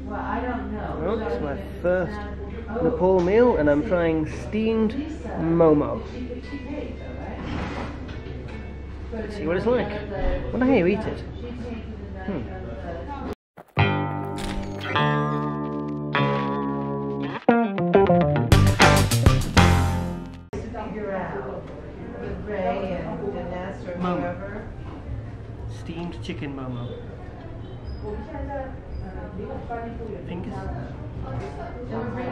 Well, I don't know. Well, it's my first Nepal meal, and I'm trying steamed Momo. Let's see what it's like. Wonder how you eat it. Momo. Steamed chicken Momo. Fingers.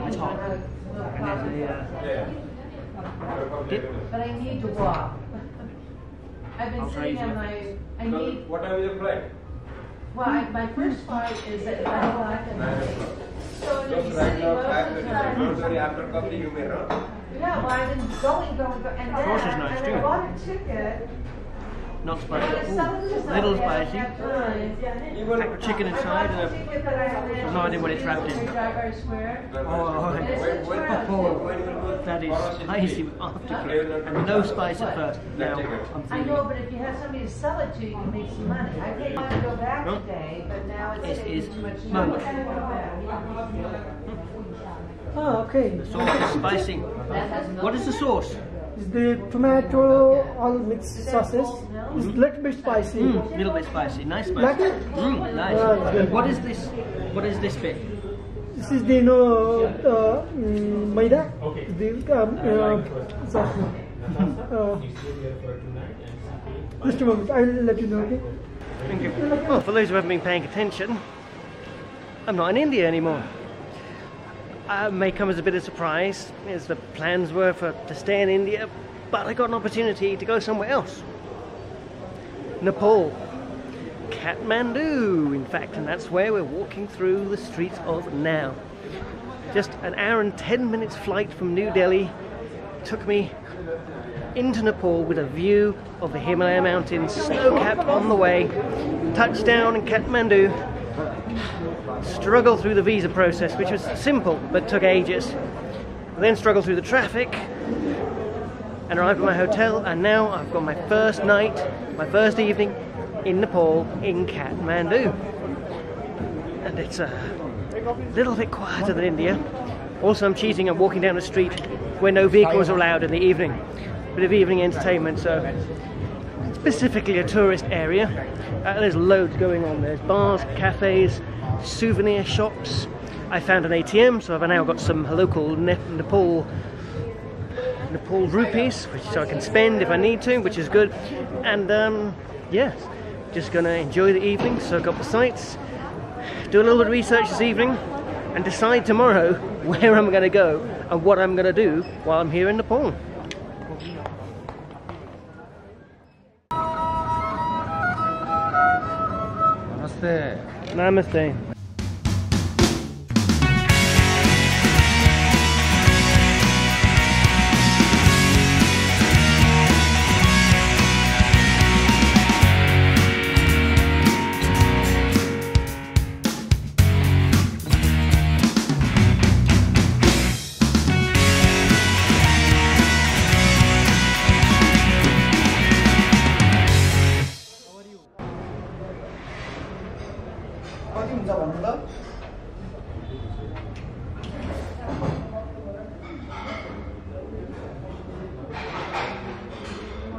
It's hot. And there's a dip. But I need to walk. I've been sitting on my. I need. What time is your flight? Well, my first flight is at 9 o'clock at night. So you'll be sitting most of the time. After coffee you may run. Yeah, well, I've been going, and then I bought a ticket. Not spicy. Ooh, little spicy. Pack of chicken inside and no idea what it's wrapped in. Oh, that is spicy after, and no spice at first. Now I know, but if you have somebody to sell it to, you can make some money. I paid money to go back today, but now it's taking too much money. Ah, okay. The sauce is spicy. What is the sauce? It's the tomato all mixed sauces. It's a little bit spicy. Little bit spicy. Nice spicy. Like it? Nice. What is this? What is this bit? This is the maida. Just a moment, I'll let you know. Okay. Thank you. Well, for those who haven't been paying attention, I'm not in India anymore. May come as a bit of surprise, as the plans were to stay in India, but I got an opportunity to go somewhere else. Nepal. Kathmandu, in fact, and that's where we're walking through the streets of now. Just an hour and 10 minutes flight from New Delhi took me into Nepal with a view of the Himalayan mountains, snow-capped on the way, touchdown in Kathmandu. Struggled through the visa process, which was simple but took ages. Then struggled through the traffic and arrived at my hotel, and now I've got my first night, my first evening in Nepal, in Kathmandu. And it's a little bit quieter than India. Also, I'm cheating, I'm walking down a street where no vehicles are allowed in the evening. Bit of evening entertainment, so specifically a tourist area. There's loads going on. There's bars, cafes, souvenir shops. I found an ATM, so I've now got some local Nepal rupees, which I can spend if I need to, which is good. And yes, just gonna enjoy the evening, soak up the sights, do a little bit of research this evening, and decide tomorrow where I'm gonna go and what I'm gonna do while I'm here in Nepal. Namaste. Namaste.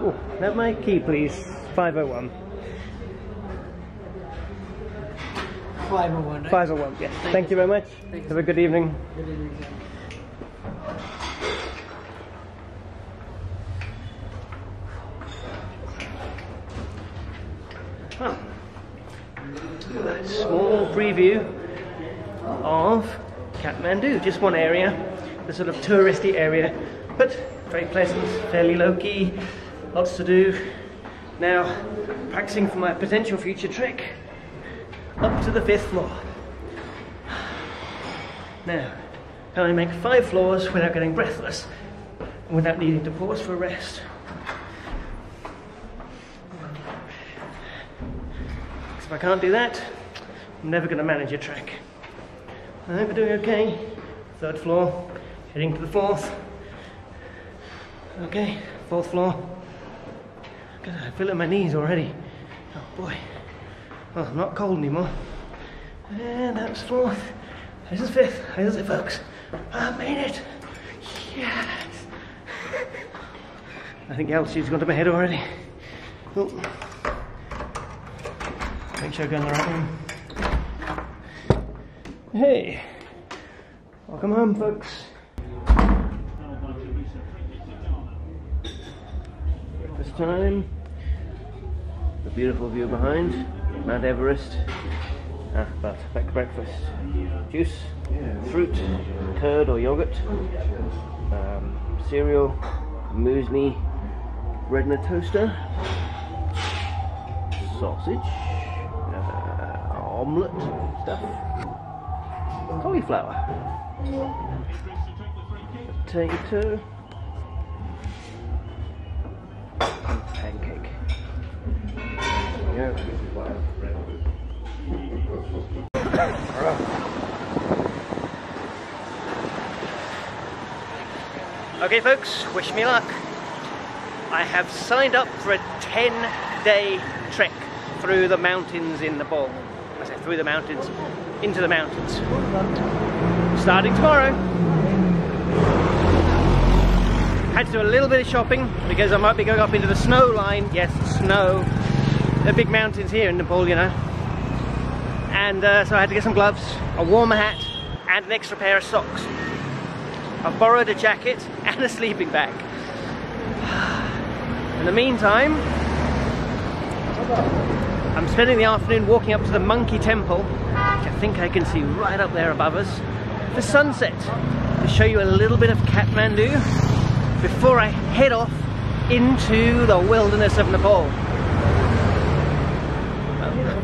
Oh, have my key, please. 501. 501, right? 501, yes. Thank you very much. Have a good evening. Good evening. Oh. A small preview of Kathmandu, just one area, the sort of touristy area, but very pleasant, fairly low-key, lots to do. Now, practicing for my potential future trek up to the 5th floor. Now, can I make 5 floors without getting breathless and without needing to pause for a rest? If I can't do that, I'm never going to manage a trek. I think we're doing okay. 3rd floor, heading to the 4th. Okay, 4th floor. I feel it in my knees already. Oh boy. Well, I'm not cold anymore. And that's fourth. This is fifth. This is it, folks. I made it. Yes. I think altitude's gone to my head already. Oh. Make sure I go in the right one. Hey. Welcome home, folks. Breakfast time. The beautiful view behind. Mount Everest. But back to breakfast. Juice, fruit, curd or yogurt, cereal, muesli, bread in a toaster, sausage, omelette stuff, cauliflower, potato, and pancake. Yeah. Okay folks, wish me luck. I have signed up for a 10-day trek through the mountains in Nepal. I say through the mountains, into the mountains. Starting tomorrow. Had to do a little bit of shopping because I might be going up into the snow line. Yes, snow. There are big mountains here in Nepal, you know. And so I had to get some gloves, a warmer hat, and an extra pair of socks. I've borrowed a jacket and a sleeping bag. In the meantime, I'm spending the afternoon walking up to the Monkey Temple, which I think I can see right up there above us, for sunset, to show you a little bit of Kathmandu before I head off into the wilderness of Nepal.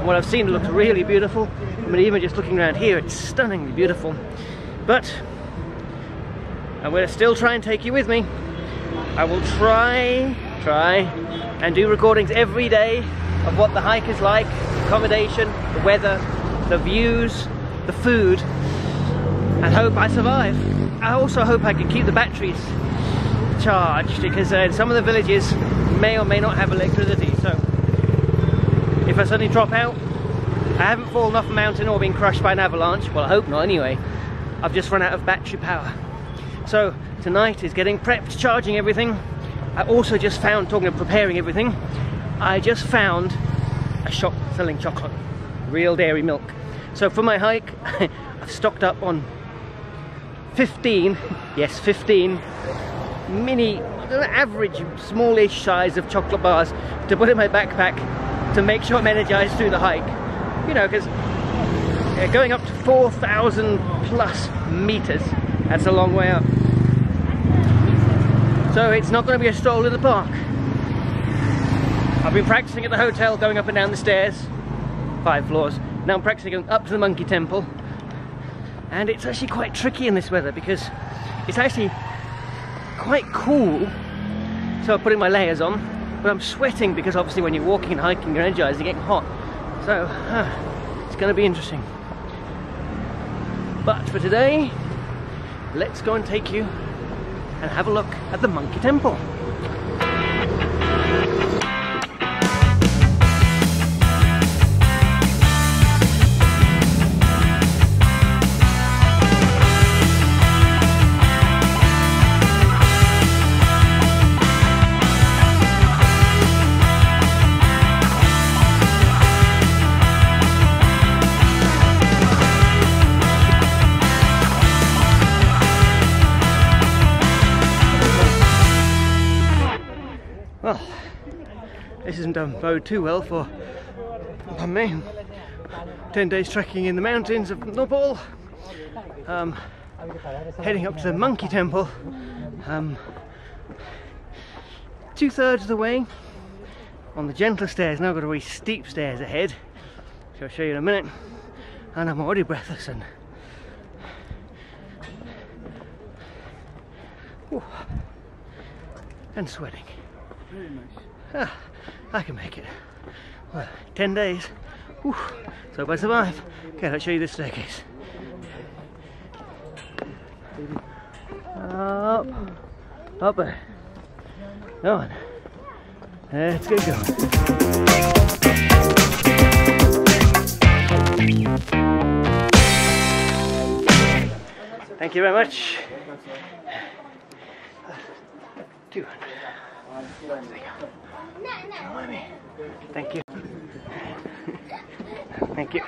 What I've seen looks really beautiful. I mean, even just looking around here, it's stunningly beautiful. But I'm going to still try and take you with me. I will try and do recordings every day of what the hike is like, accommodation, the weather, the views, the food, and hope I survive. I also hope I can keep the batteries charged, because some of the villages may or may not have electricity. So if I suddenly drop out, I haven't fallen off a mountain or been crushed by an avalanche. Well, I hope not anyway. I've just run out of battery power. So tonight is getting prepped, charging everything. I also just found, talking of preparing everything, I just found a shop selling chocolate, real dairy milk. So for my hike, I've stocked up on 15, yes 15, mini, average, smallish size of chocolate bars to put in my backpack to make sure I'm energized through the hike. You know, because going up to 4,000 plus meters, that's a long way up. So it's not going to be a stroll in the park. I've been practicing at the hotel, going up and down the stairs, 5 floors. Now I'm practicing going up to the Monkey Temple. And it's actually quite tricky in this weather because it's actually quite cool. So I'm putting my layers on, but I'm sweating because obviously when you're walking and hiking, you're energized, you're getting hot. So it's going to be interesting. But for today, let's go and take you and have a look at the Monkey Temple. Well, this isn't bode too well for me. 10 days trekking in the mountains of Nepal. Heading up to the Monkey Temple. 2/3 of the way on the gentler stairs. Now I've got a really steep stairs ahead, which I'll show you in a minute. And I'm already breathless and sweating. Very nice. I can make it. Well, 10 days. Whew. So if I survive, okay, let's show you this staircase. Up there. Go on. Let's get going. Thank you very much. 200. Thank you. Thank you.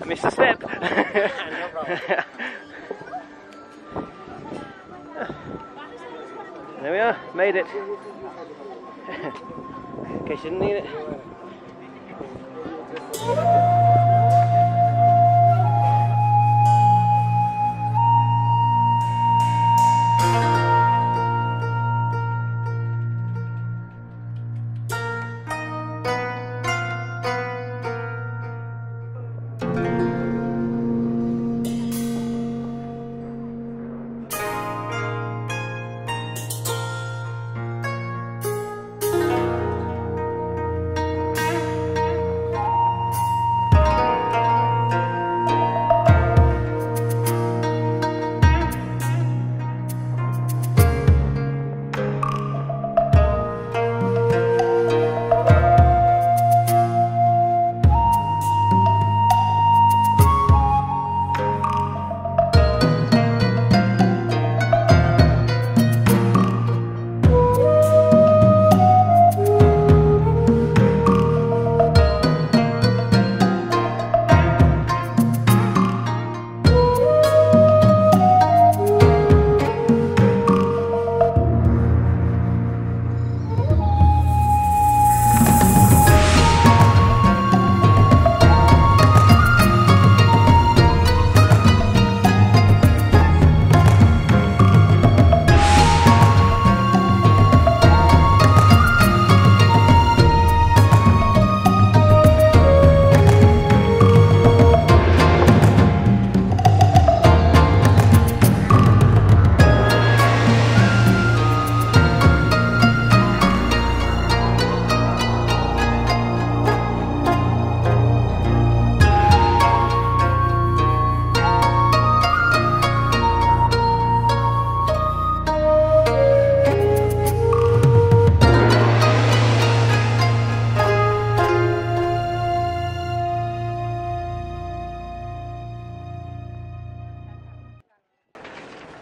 I missed a step. There we are, made it. In case you didn't need it.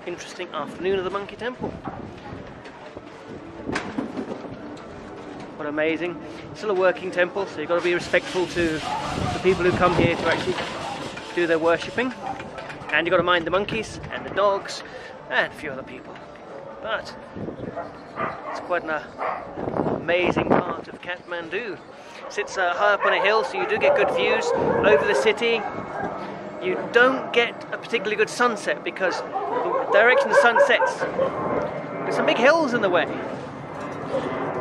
Interesting afternoon of the Monkey Temple. What amazing. It's still a working temple, so you've got to be respectful to the people who come here to actually do their worshipping. And you've got to mind the monkeys and the dogs and a few other people. But it's quite an amazing part of Kathmandu. It sits high up on a hill, so you do get good views over the city. You don't get a particularly good sunset because the direction the sun sets, there's some big hills in the way.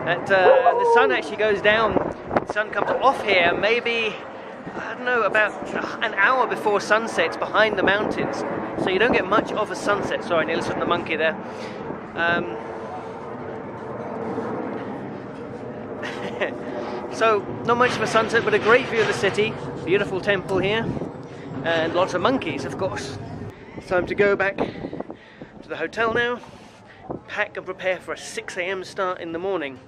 And the sun actually goes down, the sun comes off here maybe, I don't know, about an hour before sunset behind the mountains. So you don't get much of a sunset. Sorry, I nearly listened to the monkey there. So not much of a sunset, but a great view of the city. Beautiful temple here. And lots of monkeys, of course. It's time to go back to the hotel now, pack and prepare for a 6 AM start in the morning.